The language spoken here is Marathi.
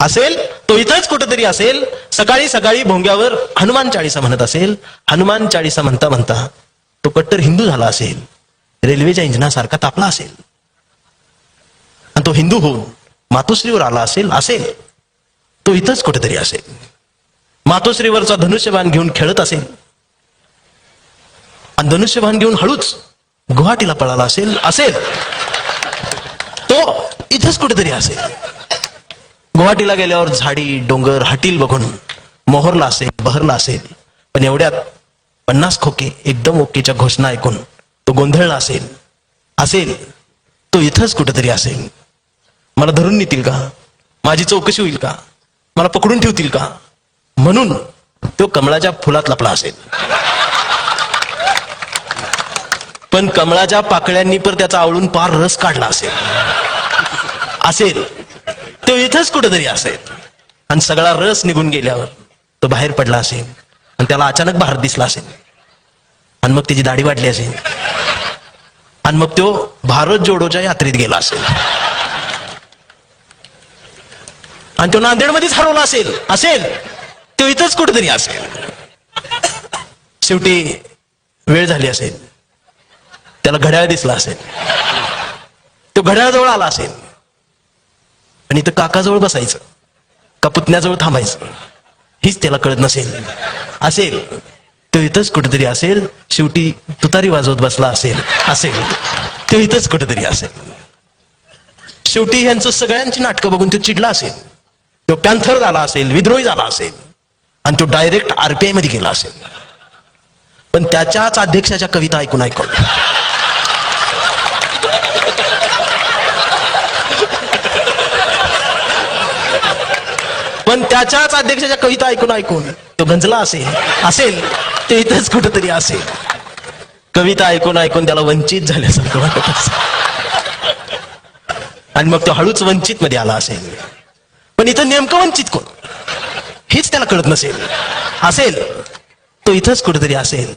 असेल तो इथंच कुठेतरी असेल. सकाळी सकाळी भोंग्यावर हनुमान चाळीसा म्हणत असेल. हनुमान चाळीसा म्हणता म्हणता तो कट्टर हिंदू झाला असेल. रेल्वेच्या इंजिनासारखा तापला असेल आणि तो हिंदू होऊन मातोश्रीवर आला असेल तो इथंच कुठेतरी असेल. मातोश्रीवरचा धनुष्यबाण घेऊन खेळत असेल आणि धनुष्यबाण घेऊन हळूच गुवाहाटीला पळाला असेल तो इथंच कुठेतरी असेल. गुवाहाटीला गेल्यावर झाडी डोंगर हटील बघून मोहरला असेल बहरला असेल. पण एवढ्यात 50 खोके एकदम ओकेच्या घोषणा ऐकून तो गोंधळला असेल तो इथंच कुठेतरी असेल. मला धरून नेतील का, माझी चौकशी होईल का, मला पकडून ठेवतील का, म्हणून तो कमळाच्या फुलात लपला असेल. पण कमळाच्या पाकळ्यांनी पर त्याचा आवळून पार रस काढला असेल तो इथंच कुठेतरी असेल. आणि सगळा रस निघून गेल्यावर तो बाहेर पडला असेल आणि त्याला अचानक भारत दिसला असेल आणि मग त्याची दाढी वाढली असेल आणि मग तो भारत जोडोच्या यात्रेत गेला असेल आणि तो नांदेडमध्येच हरवला असेल तो इथंच कुठेतरी असेल. शेवटी वेळ झाली असेल, त्याला घड्याळ दिसला असेल, तो घड्याळाजवळ आला असेल आणि इथं काकाजवळ बसायचं का पुतण्याजवळ थांबायचं हीच त्याला कळत असेल तो इथंच कुठेतरी असेल. शेवटी तुतारी वाजवत बसला असेल तो इथंच कुठेतरी असेल. शेवटी यांचं सगळ्यांची नाटकं बघून तो चिडला असेल. तो पॅन्थर झाला असेल, विद्रोही झाला असेल आणि तो डायरेक्ट RPI मध्ये गेला असेल. पण त्याच्याच अध्यक्षाच्या कविता ऐकून तो गंजला असेल ते इथंच कुठेतरी असेल. कविता ऐकून त्याला वंचित झाल्यासारखं वाटत असेल आणि मग तो हळूच वंचित मध्ये आला असेल. पण इथं नेमकं वंचित कोण हेच त्याला कळत असेल तो इथंच कुठेतरी असेल.